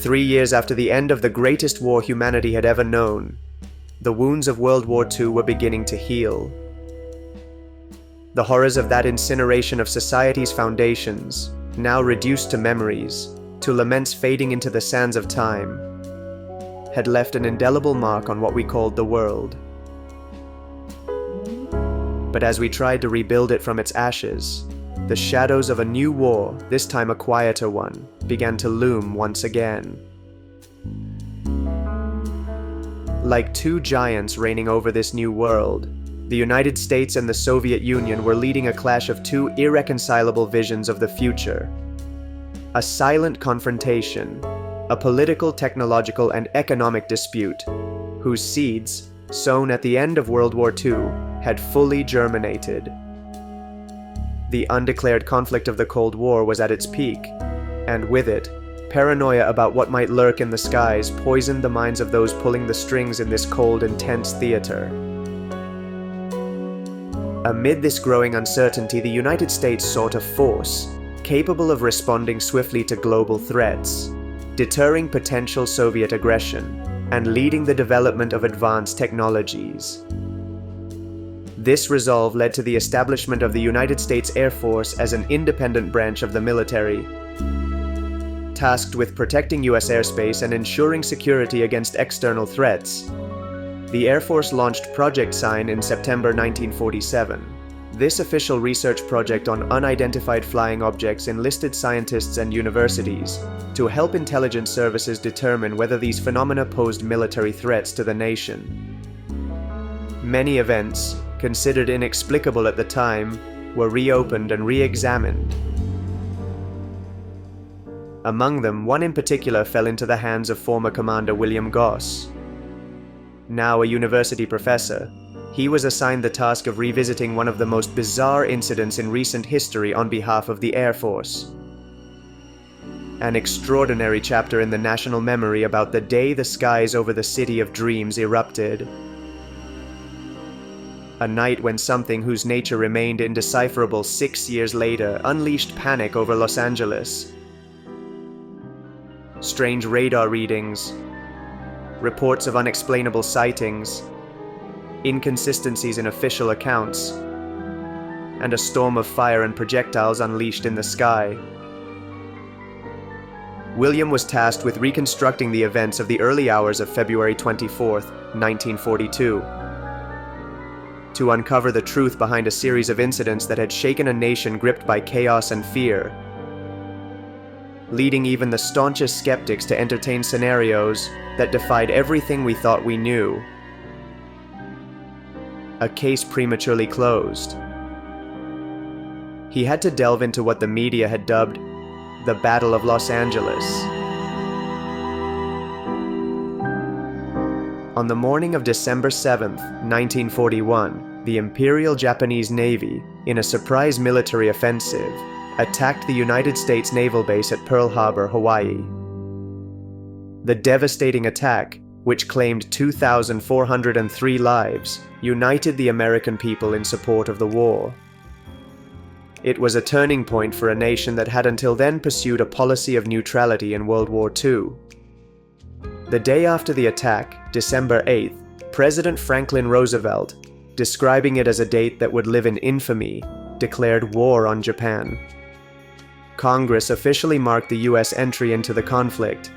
3 years after the end of the greatest war humanity had ever known, the wounds of World War II were beginning to heal. The horrors of that incineration of society's foundations, now reduced to memories, to laments fading into the sands of time, had left an indelible mark on what we called the world. But as we tried to rebuild it from its ashes, the shadows of a new war, this time a quieter one, began to loom once again. Like two giants reigning over this new world, the United States and the Soviet Union were leading a clash of two irreconcilable visions of the future. A silent confrontation, a political, technological, and economic dispute, whose seeds, sown at the end of World War II, had fully germinated. The undeclared conflict of the Cold War was at its peak, and with it, paranoia about what might lurk in the skies poisoned the minds of those pulling the strings in this cold, intense theater. Amid this growing uncertainty, the United States sought a force capable of responding swiftly to global threats, deterring potential Soviet aggression, and leading the development of advanced technologies. This resolve led to the establishment of the United States Air Force as an independent branch of the military, tasked with protecting U.S. airspace and ensuring security against external threats. The Air Force launched Project Sign in September 1947. This official research project on unidentified flying objects enlisted scientists and universities to help intelligence services determine whether these phenomena posed military threats to the nation. Many events, considered inexplicable at the time, were reopened and re-examined. Among them, one in particular fell into the hands of former Commander William Goss. Now a university professor, he was assigned the task of revisiting one of the most bizarre incidents in recent history on behalf of the Air Force. An extraordinary chapter in the national memory about the day the skies over the city of dreams erupted. A night when something whose nature remained indecipherable 6 years later unleashed panic over Los Angeles. Strange radar readings, reports of unexplainable sightings, inconsistencies in official accounts, and a storm of fire and projectiles unleashed in the sky. William was tasked with reconstructing the events of the early hours of February 24, 1942, to uncover the truth behind a series of incidents that had shaken a nation gripped by chaos and fear, leading even the staunchest skeptics to entertain scenarios that defied everything we thought we knew. A case prematurely closed. He had to delve into what the media had dubbed the Battle of Los Angeles. On the morning of December 7, 1941, the Imperial Japanese Navy, in a surprise military offensive, attacked the United States Naval Base at Pearl Harbor, Hawaii. The devastating attack, which claimed 2,403 lives, united the American people in support of the war. It was a turning point for a nation that had until then pursued a policy of neutrality in World War II. The day after the attack, December 8th, President Franklin Roosevelt, describing it as a date that would live in infamy, declared war on Japan. Congress officially marked the U.S. entry into the conflict.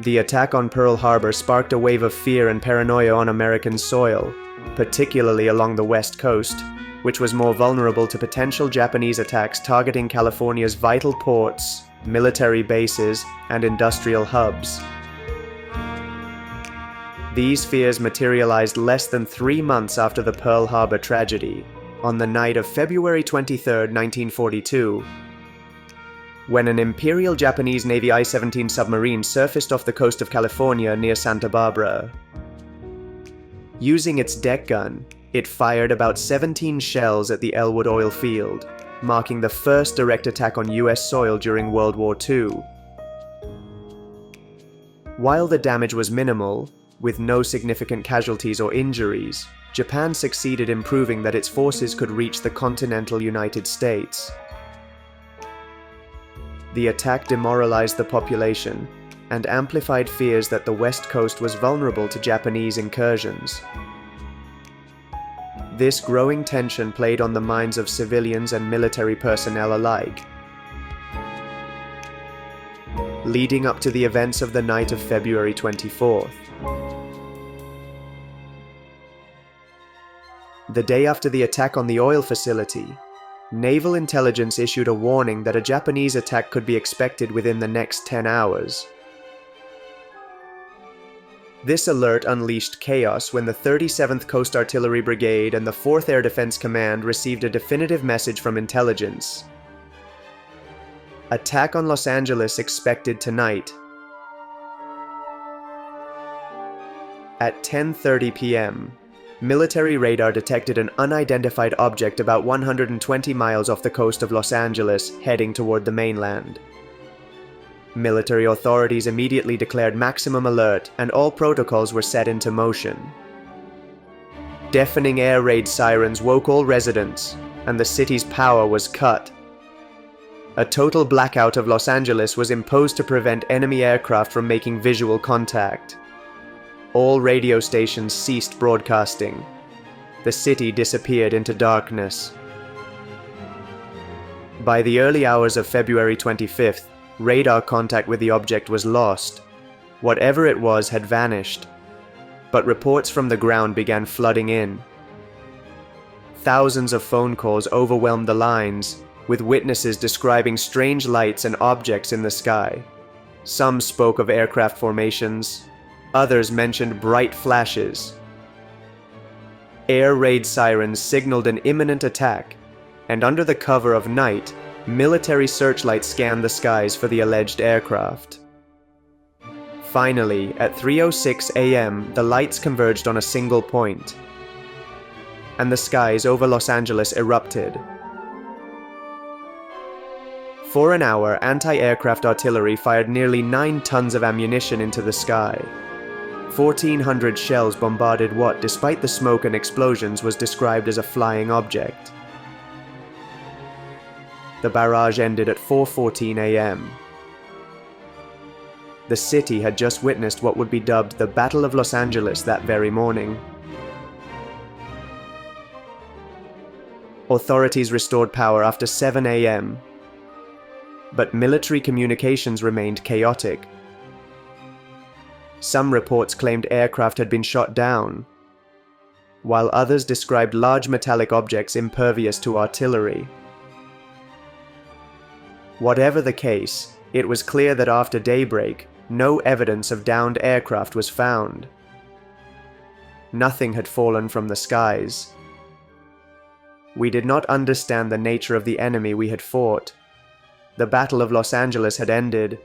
The attack on Pearl Harbor sparked a wave of fear and paranoia on American soil, particularly along the West Coast, which was more vulnerable to potential Japanese attacks targeting California's vital ports, military bases, and industrial hubs. These fears materialized less than 3 months after the Pearl Harbor tragedy, on the night of February 23, 1942, when an Imperial Japanese Navy I-17 submarine surfaced off the coast of California near Santa Barbara. Using its deck gun, it fired about 17 shells at the Elwood oil field, marking the first direct attack on U.S. soil during World War II. While the damage was minimal, with no significant casualties or injuries, Japan succeeded in proving that its forces could reach the continental United States. The attack demoralized the population and amplified fears that the West Coast was vulnerable to Japanese incursions. This growing tension played on the minds of civilians and military personnel alike, leading up to the events of the night of February 24th. The day after the attack on the oil facility, naval intelligence issued a warning that a Japanese attack could be expected within the next 10 hours. This alert unleashed chaos when the 37th Coast Artillery Brigade and the 4th Air Defense Command received a definitive message from intelligence. Attack on Los Angeles expected tonight. At 10:30 p.m., military radar detected an unidentified object about 120 miles off the coast of Los Angeles, heading toward the mainland. Military authorities immediately declared maximum alert, and all protocols were set into motion. Deafening air raid sirens woke all residents, and the city's power was cut. A total blackout of Los Angeles was imposed to prevent enemy aircraft from making visual contact. All radio stations ceased broadcasting. The city disappeared into darkness. By the early hours of February 25th, radar contact with the object was lost. Whatever it was had vanished. But reports from the ground began flooding in. Thousands of phone calls overwhelmed the lines, with witnesses describing strange lights and objects in the sky. Some spoke of aircraft formations. Others mentioned bright flashes. Air raid sirens signaled an imminent attack, and under the cover of night, military searchlights scanned the skies for the alleged aircraft. Finally, at 3:06 a.m., the lights converged on a single point, and the skies over Los Angeles erupted. For an hour, anti-aircraft artillery fired nearly 9 tons of ammunition into the sky. 1,400 shells bombarded what, despite the smoke and explosions, was described as a flying object. The barrage ended at 4:14 a.m. The city had just witnessed what would be dubbed the Battle of Los Angeles that very morning. Authorities restored power after 7 a.m., but military communications remained chaotic. Some reports claimed aircraft had been shot down, while others described large metallic objects impervious to artillery. Whatever the case, it was clear that after daybreak, no evidence of downed aircraft was found. Nothing had fallen from the skies. We did not understand the nature of the enemy we had fought. The Battle of Los Angeles had ended,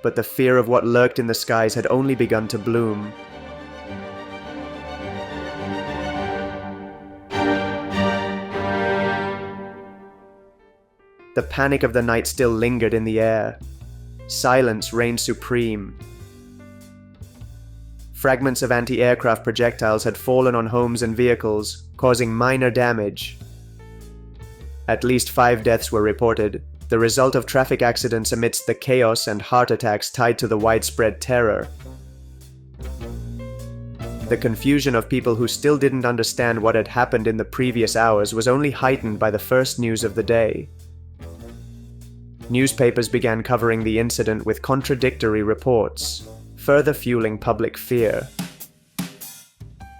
but the fear of what lurked in the skies had only begun to bloom. The panic of the night still lingered in the air. Silence reigned supreme. Fragments of anti-aircraft projectiles had fallen on homes and vehicles, causing minor damage. At least 5 deaths were reported, the result of traffic accidents amidst the chaos and heart attacks tied to the widespread terror. The confusion of people who still didn't understand what had happened in the previous hours was only heightened by the first news of the day. Newspapers began covering the incident with contradictory reports, further fueling public fear.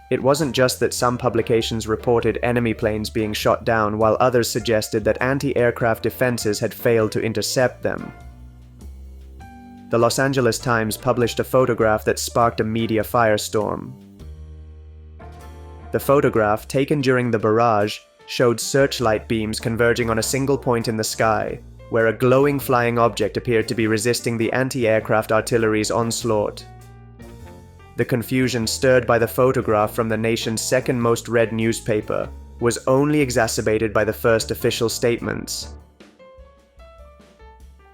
It wasn't just that some publications reported enemy planes being shot down, while others suggested that anti-aircraft defenses had failed to intercept them. The Los Angeles Times published a photograph that sparked a media firestorm. The photograph, taken during the barrage, showed searchlight beams converging on a single point in the sky, where a glowing flying object appeared to be resisting the anti-aircraft artillery's onslaught. The confusion stirred by the photograph from the nation's second most read newspaper was only exacerbated by the first official statements.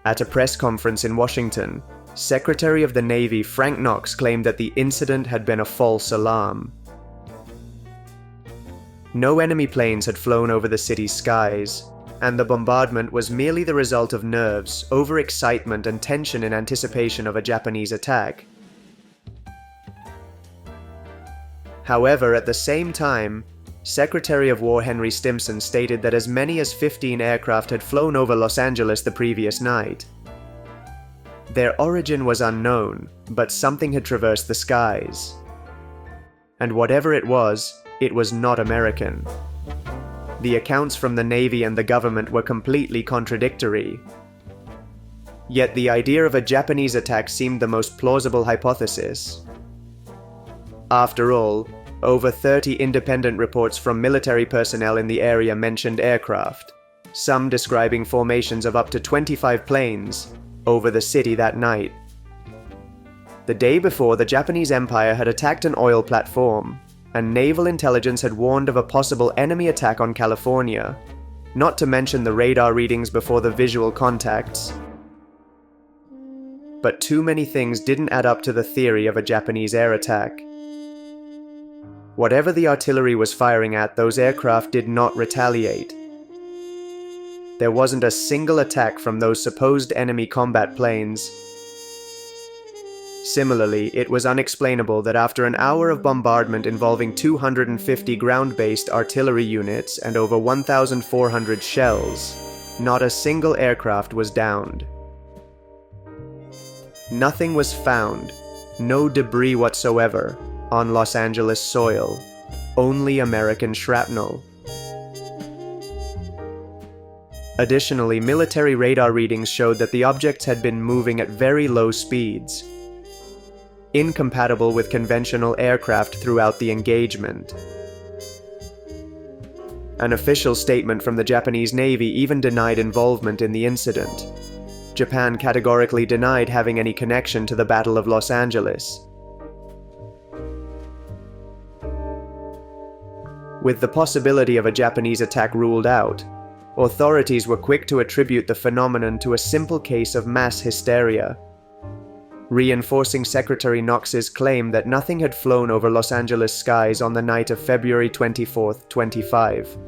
At a press conference in Washington, Secretary of the Navy Frank Knox claimed that the incident had been a false alarm. No enemy planes had flown over the city's skies, and the bombardment was merely the result of nerves, overexcitement, and tension in anticipation of a Japanese attack. However, at the same time, Secretary of War Henry Stimson stated that as many as 15 aircraft had flown over Los Angeles the previous night. Their origin was unknown, but something had traversed the skies. And whatever it was not American. The accounts from the Navy and the government were completely contradictory. Yet the idea of a Japanese attack seemed the most plausible hypothesis. After all, over 30 independent reports from military personnel in the area mentioned aircraft, some describing formations of up to 25 planes, over the city that night. The day before, the Japanese Empire had attacked an oil platform, and naval intelligence had warned of a possible enemy attack on California, not to mention the radar readings before the visual contacts. But too many things didn't add up to the theory of a Japanese air attack. Whatever the artillery was firing at, those aircraft did not retaliate. There wasn't a single attack from those supposed enemy combat planes. Similarly, it was unexplainable that after an hour of bombardment involving 250 ground-based artillery units and over 1,400 shells, not a single aircraft was downed. Nothing was found, no debris whatsoever, on Los Angeles soil, only American shrapnel. Additionally, military radar readings showed that the objects had been moving at very low speeds, incompatible with conventional aircraft throughout the engagement. An official statement from the Japanese Navy even denied involvement in the incident. Japan categorically denied having any connection to the Battle of Los Angeles. With the possibility of a Japanese attack ruled out, authorities were quick to attribute the phenomenon to a simple case of mass hysteria, reinforcing Secretary Knox's claim that nothing had flown over Los Angeles skies on the night of February 24, 25.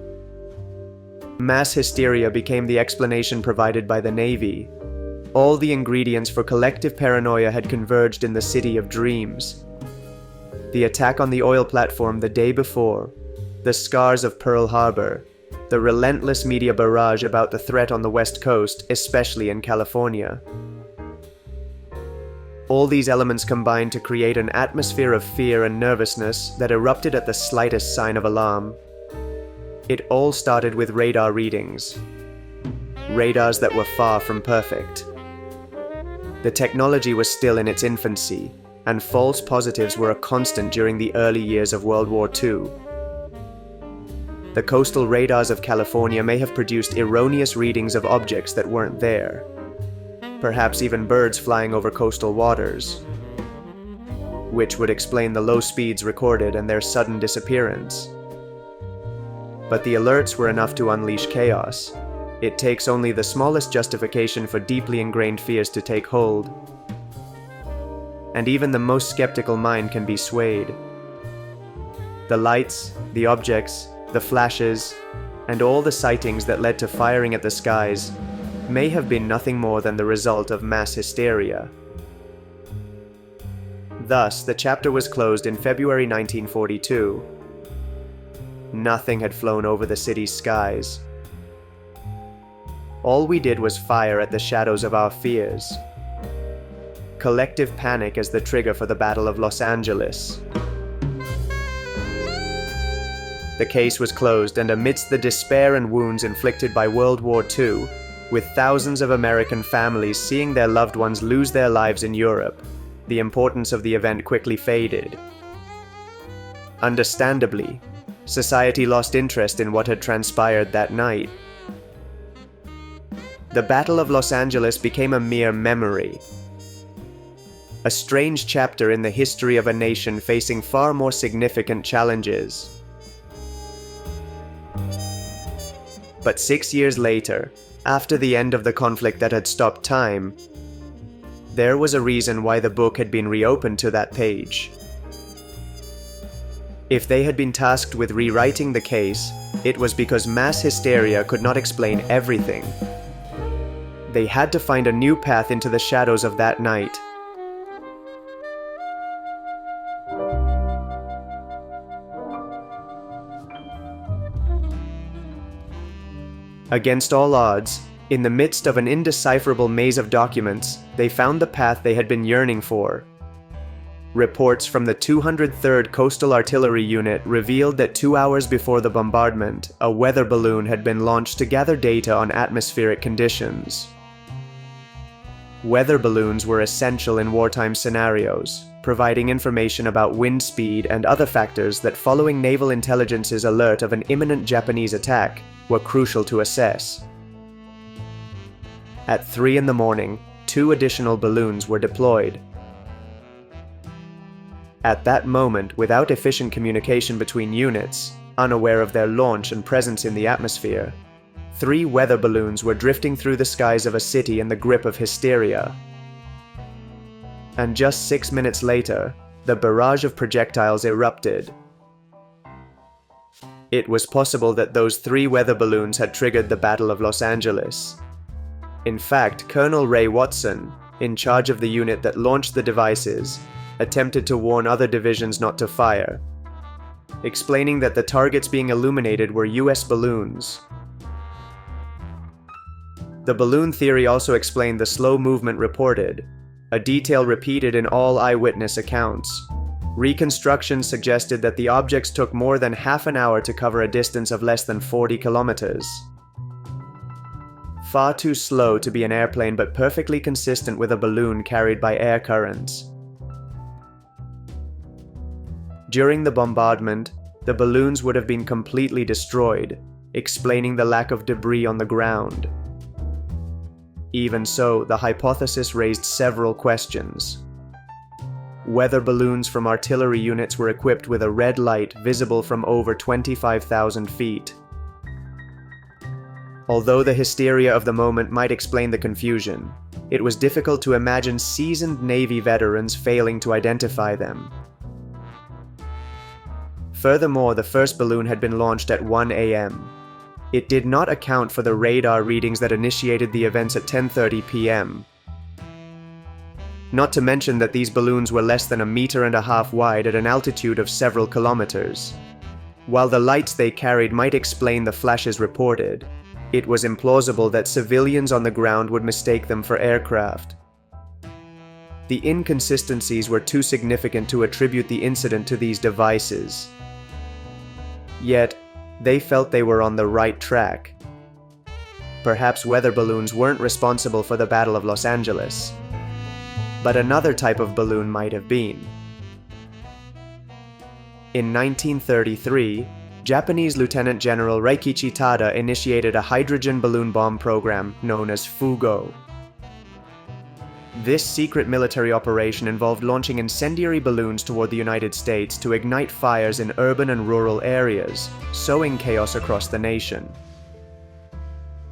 Mass hysteria became the explanation provided by the Navy. All the ingredients for collective paranoia had converged in the city of dreams. The attack on the oil platform the day before, the scars of Pearl Harbor, the relentless media barrage about the threat on the West Coast, especially in California. All these elements combined to create an atmosphere of fear and nervousness that erupted at the slightest sign of alarm. It all started with radar readings. Radars that were far from perfect. The technology was still in its infancy, and false positives were a constant during the early years of World War II. The coastal radars of California may have produced erroneous readings of objects that weren't there. Perhaps even birds flying over coastal waters, which would explain the low speeds recorded and their sudden disappearance. But the alerts were enough to unleash chaos. It takes only the smallest justification for deeply ingrained fears to take hold. And even the most skeptical mind can be swayed. The lights, the objects, the flashes, and all the sightings that led to firing at the skies may have been nothing more than the result of mass hysteria. Thus, the chapter was closed in February 1942. Nothing had flown over the city's skies. All we did was fire at the shadows of our fears. Collective panic as the trigger for the Battle of Los Angeles. The case was closed, and amidst the despair and wounds inflicted by World War II, with thousands of American families seeing their loved ones lose their lives in Europe, the importance of the event quickly faded. Understandably, society lost interest in what had transpired that night. The Battle of Los Angeles became a mere memory. A strange chapter in the history of a nation facing far more significant challenges. But 6 years later, after the end of the conflict that had stopped time, there was a reason why the book had been reopened to that page. If they had been tasked with rewriting the case, it was because mass hysteria could not explain everything. They had to find a new path into the shadows of that night. Against all odds, in the midst of an indecipherable maze of documents, they found the path they had been yearning for. Reports from the 203rd Coastal Artillery Unit revealed that 2 hours before the bombardment, a weather balloon had been launched to gather data on atmospheric conditions. Weather balloons were essential in wartime scenarios, providing information about wind speed and other factors that, following naval intelligence's alert of an imminent Japanese attack, were crucial to assess. At 3 in the morning, 2 additional balloons were deployed. At that moment, without efficient communication between units, unaware of their launch and presence in the atmosphere, 3 weather balloons were drifting through the skies of a city in the grip of hysteria. And just 6 minutes later, the barrage of projectiles erupted. It was possible that those 3 weather balloons had triggered the Battle of Los Angeles. In fact, Colonel Ray Watson, in charge of the unit that launched the devices, attempted to warn other divisions not to fire, explaining that the targets being illuminated were US balloons. The balloon theory also explained the slow movement reported, a detail repeated in all eyewitness accounts. Reconstruction suggested that the objects took more than half an hour to cover a distance of less than 40 kilometers. Far too slow to be an airplane, but perfectly consistent with a balloon carried by air currents. During the bombardment, the balloons would have been completely destroyed, explaining the lack of debris on the ground. Even so, the hypothesis raised several questions. Weather balloons from artillery units were equipped with a red light visible from over 25,000 feet. Although the hysteria of the moment might explain the confusion, it was difficult to imagine seasoned Navy veterans failing to identify them. Furthermore, the first balloon had been launched at 1 a.m. It did not account for the radar readings that initiated the events at 10:30 p.m. Not to mention that these balloons were less than 1.5 meters wide at an altitude of several kilometers. While the lights they carried might explain the flashes reported, it was implausible that civilians on the ground would mistake them for aircraft. The inconsistencies were too significant to attribute the incident to these devices. Yet, they felt they were on the right track. Perhaps weather balloons weren't responsible for the Battle of Los Angeles, but another type of balloon might have been. In 1933, Japanese Lieutenant General Reikichi Tada initiated a hydrogen balloon bomb program known as Fugo. This secret military operation involved launching incendiary balloons toward the United States to ignite fires in urban and rural areas, sowing chaos across the nation.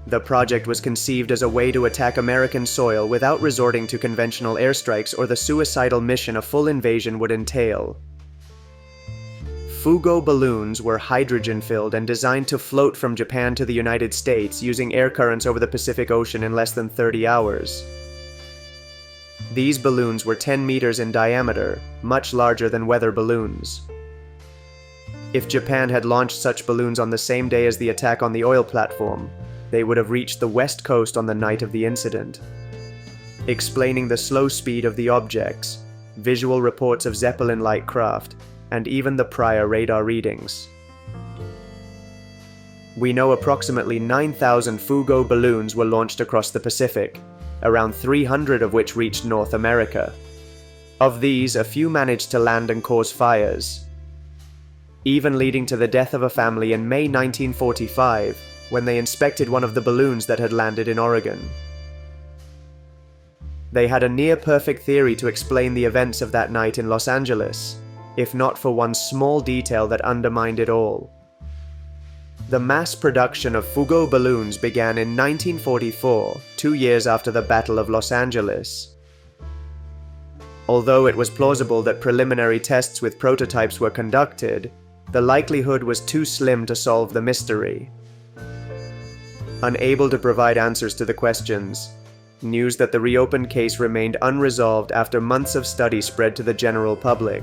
The project was conceived as a way to attack American soil without resorting to conventional airstrikes or the suicidal mission a full invasion would entail. Fugo balloons were hydrogen-filled and designed to float from Japan to the United States using air currents over the Pacific Ocean in less than 30 hours. These balloons were 10 meters in diameter, much larger than weather balloons. If Japan had launched such balloons on the same day as the attack on the oil platform, they would have reached the west coast on the night of the incident. Explaining the slow speed of the objects, visual reports of Zeppelin-like craft, and even the prior radar readings. We know approximately 9,000 Fugo balloons were launched across the Pacific, around 300 of which reached North America. Of these, a few managed to land and cause fires, even leading to the death of a family in May 1945 when they inspected one of the balloons that had landed in Oregon. They had a near-perfect theory to explain the events of that night in Los Angeles, if not for one small detail that undermined it all. The mass production of Fugo balloons began in 1944, 2 years after the Battle of Los Angeles. Although it was plausible that preliminary tests with prototypes were conducted, the likelihood was too slim to solve the mystery. Unable to provide answers to the questions, news that the reopened case remained unresolved after months of study spread to the general public.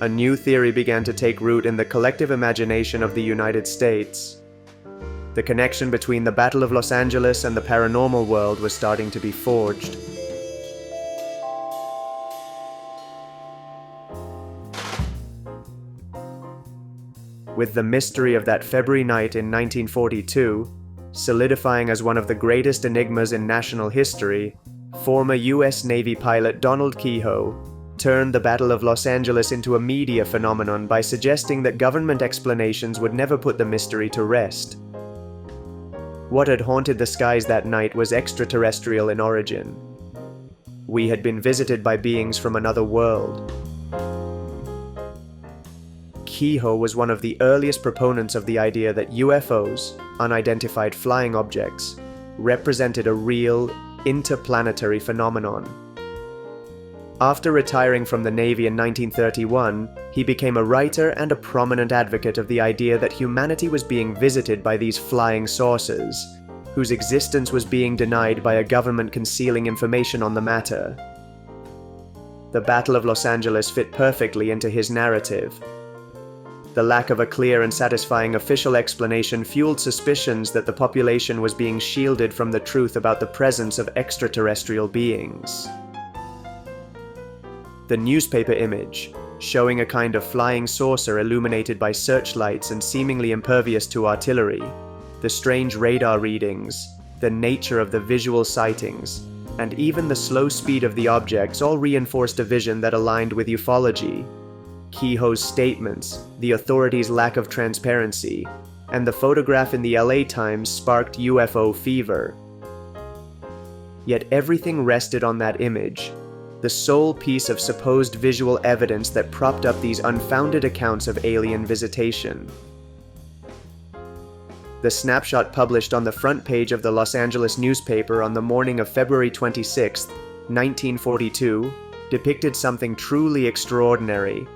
A new theory began to take root in the collective imagination of the United States. The connection between the Battle of Los Angeles and the paranormal world was starting to be forged. With the mystery of that February night in 1942 solidifying as one of the greatest enigmas in national history, former US Navy pilot Donald Keyhoe turned the Battle of Los Angeles into a media phenomenon by suggesting that government explanations would never put the mystery to rest. What had haunted the skies that night was extraterrestrial in origin. We had been visited by beings from another world. Keyhoe was one of the earliest proponents of the idea that UFOs, unidentified flying objects, represented a real, interplanetary phenomenon. After retiring from the Navy in 1931, he became a writer and a prominent advocate of the idea that humanity was being visited by these flying saucers, whose existence was being denied by a government concealing information on the matter. The Battle of Los Angeles fit perfectly into his narrative. The lack of a clear and satisfying official explanation fueled suspicions that the population was being shielded from the truth about the presence of extraterrestrial beings. The newspaper image, showing a kind of flying saucer illuminated by searchlights and seemingly impervious to artillery, the strange radar readings, the nature of the visual sightings, and even the slow speed of the objects all reinforced a vision that aligned with ufology. Keyhoe's statements, the authorities' lack of transparency, and the photograph in the LA Times sparked UFO fever. Yet everything rested on that image, the sole piece of supposed visual evidence that propped up these unfounded accounts of alien visitation. The snapshot published on the front page of the Los Angeles newspaper on the morning of February 26, 1942, depicted something truly extraordinary.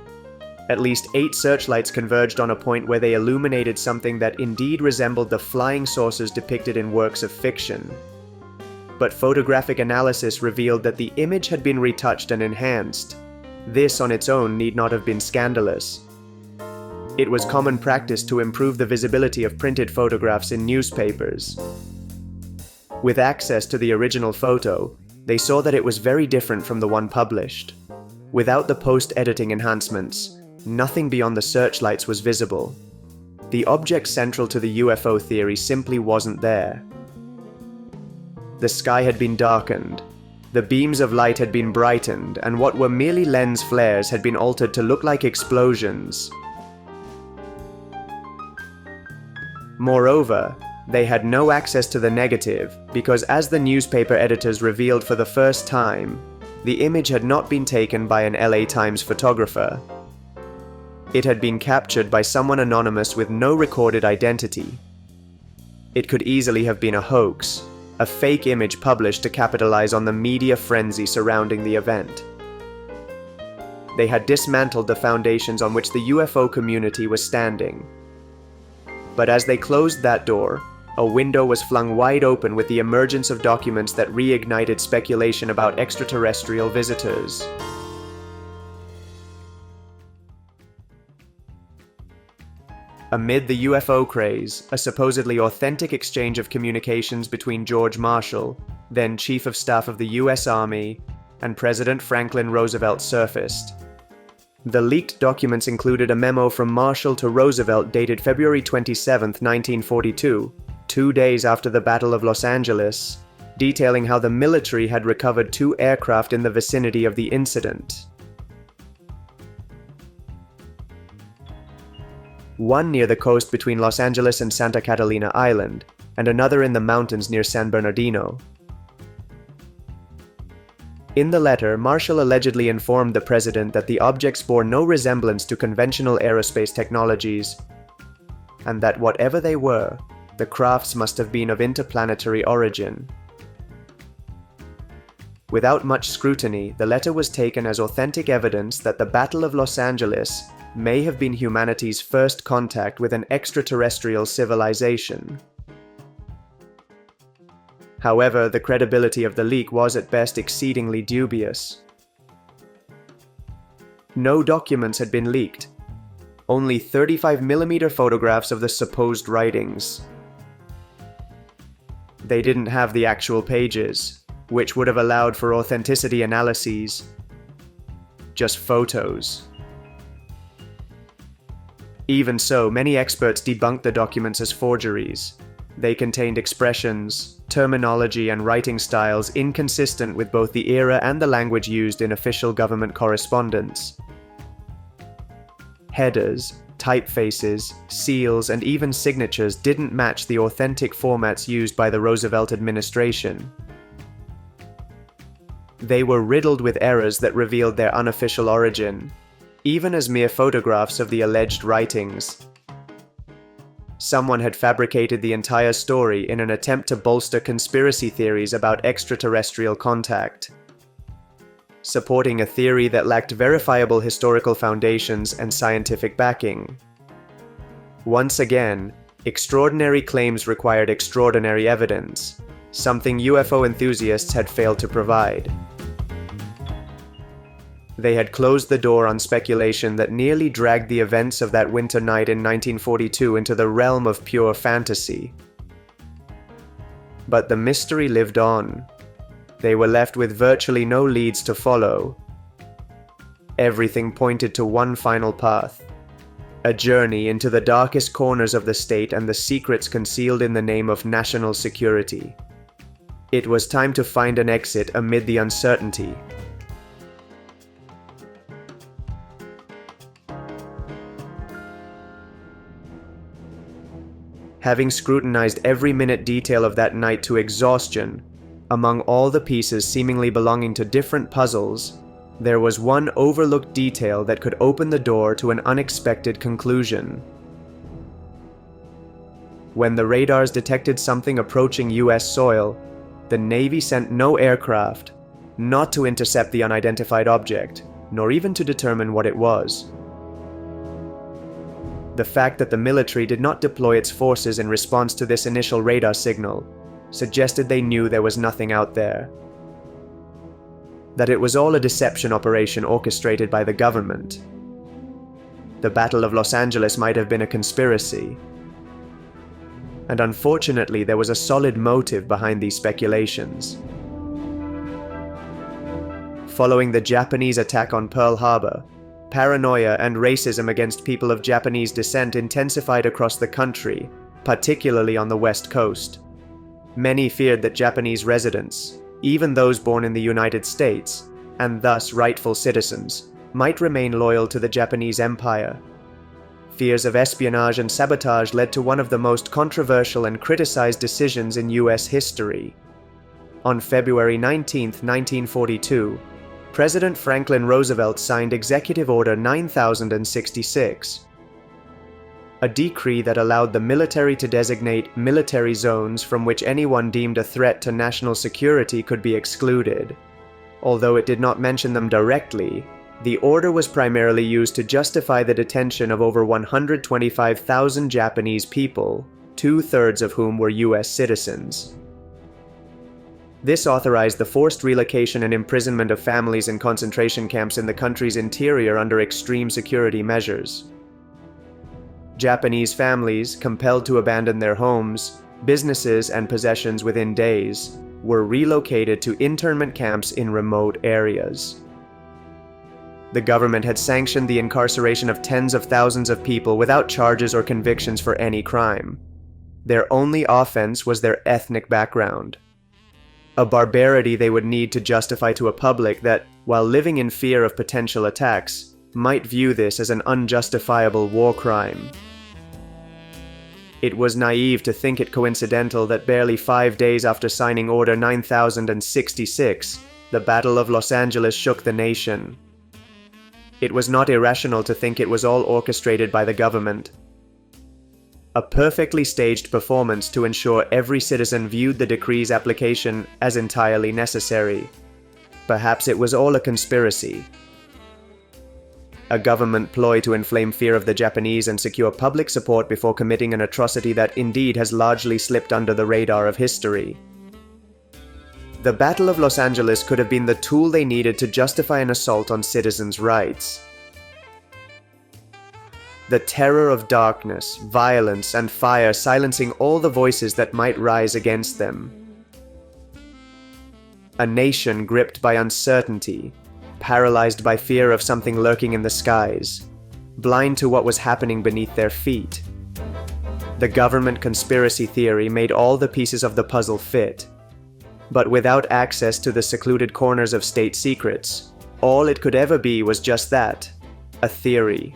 At least 8 searchlights converged on a point where they illuminated something that indeed resembled the flying saucers depicted in works of fiction. But photographic analysis revealed that the image had been retouched and enhanced. This on its own need not have been scandalous. It was common practice to improve the visibility of printed photographs in newspapers. With access to the original photo, they saw that it was very different from the one published. Without the post-editing enhancements, nothing beyond the searchlights was visible. The object central to the UFO theory simply wasn't there. The sky had been darkened, the beams of light had been brightened, and what were merely lens flares had been altered to look like explosions. Moreover, they had no access to the negative because, as the newspaper editors revealed for the first time, the image had not been taken by an LA Times photographer. It had been captured by someone anonymous with no recorded identity. It could easily have been a hoax, a fake image published to capitalize on the media frenzy surrounding the event. They had dismantled the foundations on which the UFO community was standing. But as they closed that door, a window was flung wide open with the emergence of documents that reignited speculation about extraterrestrial visitors. Amid the UFO craze, a supposedly authentic exchange of communications between George Marshall, then Chief of Staff of the US Army, and President Franklin Roosevelt surfaced. The leaked documents included a memo from Marshall to Roosevelt dated February 27, 1942, 2 days after the Battle of Los Angeles, detailing how the military had recovered 2 aircraft in the vicinity of the incident. One near the coast between Los Angeles and Santa Catalina Island, and another in the mountains near San Bernardino. In the letter, Marshall allegedly informed the president that the objects bore no resemblance to conventional aerospace technologies, and that whatever they were, the crafts must have been of interplanetary origin. without much scrutiny, the letter was taken as authentic evidence that the Battle of Los Angeles may have been humanity's first contact with an extraterrestrial civilization. However, the credibility of the leak was at best exceedingly dubious. No documents had been leaked, only 35mm photographs of the supposed writings. They didn't have the actual pages, which would have allowed for authenticity analyses. Just photos. Even so, many experts debunked the documents as forgeries. They contained expressions, terminology, and writing styles inconsistent with both the era and the language used in official government correspondence. Headers, typefaces, seals, and even signatures didn't match the authentic formats used by the Roosevelt administration. They were riddled with errors that revealed their unofficial origin, even as mere photographs of the alleged writings. Someone had fabricated the entire story in an attempt to bolster conspiracy theories about extraterrestrial contact, supporting a theory that lacked verifiable historical foundations and scientific backing. Once again, extraordinary claims required extraordinary evidence, something UFO enthusiasts had failed to provide. They had closed the door on speculation that nearly dragged the events of that winter night in 1942 into the realm of pure fantasy. But the mystery lived on. They were left with virtually no leads to follow. Everything pointed to one final path: a journey into the darkest corners of the state and the secrets concealed in the name of national security. It was time to find an exit amid the uncertainty. Having scrutinized every minute detail of that night to exhaustion, among all the pieces seemingly belonging to different puzzles, there was one overlooked detail that could open the door to an unexpected conclusion. When the radars detected something approaching US soil, the Navy sent no aircraft, not to intercept the unidentified object, nor even to determine what it was. The fact that the military did not deploy its forces in response to this initial radar signal suggested they knew there was nothing out there. That it was all a deception operation orchestrated by the government. The Battle of Los Angeles might have been a conspiracy. And unfortunately, there was a solid motive behind these speculations. Following the Japanese attack on Pearl Harbor, paranoia and racism against people of Japanese descent intensified across the country, particularly on the West Coast. Many feared that Japanese residents, even those born in the United States, and thus rightful citizens, might remain loyal to the Japanese Empire. Fears of espionage and sabotage led to one of the most controversial and criticized decisions in US history. On February 19, 1942, President Franklin Roosevelt signed Executive Order 9066, a decree that allowed the military to designate military zones from which anyone deemed a threat to national security could be excluded. Although it did not mention them directly, the order was primarily used to justify the detention of over 125,000 Japanese people, 2/3 of whom were US citizens. This authorized the forced relocation and imprisonment of families in concentration camps in the country's interior under extreme security measures. Japanese families, compelled to abandon their homes, businesses, and possessions within days, were relocated to internment camps in remote areas. The government had sanctioned the incarceration of tens of thousands of people without charges or convictions for any crime. Their only offense was their ethnic background. A barbarity they would need to justify to a public that, while living in fear of potential attacks, might view this as an unjustifiable war crime. It was naive to think it coincidental that barely 5 days after signing Order 9066, the Battle of Los Angeles shook the nation. It was not irrational to think it was all orchestrated by the government. A perfectly staged performance to ensure every citizen viewed the decree's application as entirely necessary. Perhaps it was all a conspiracy. A government ploy to inflame fear of the Japanese and secure public support before committing an atrocity that indeed has largely slipped under the radar of history. The Battle of Los Angeles could have been the tool they needed to justify an assault on citizens' rights. The terror of darkness, violence, and fire silencing all the voices that might rise against them. A nation gripped by uncertainty, paralyzed by fear of something lurking in the skies, blind to what was happening beneath their feet. The government conspiracy theory made all the pieces of the puzzle fit, but without access to the secluded corners of state secrets, all it could ever be was just that, a theory.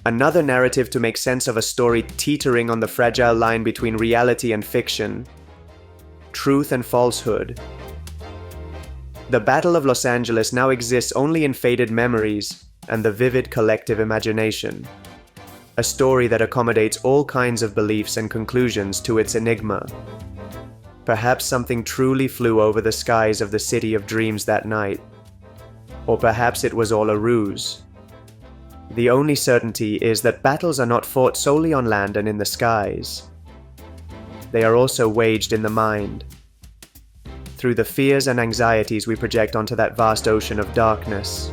Another narrative to make sense of a story teetering on the fragile line between reality and fiction, truth and falsehood. The Battle of Los Angeles now exists only in faded memories and the vivid collective imagination. A story that accommodates all kinds of beliefs and conclusions to its enigma. Perhaps something truly flew over the skies of the city of dreams that night. Or perhaps it was all a ruse. The only certainty is that battles are not fought solely on land and in the skies. They are also waged in the mind, through the fears and anxieties we project onto that vast ocean of darkness.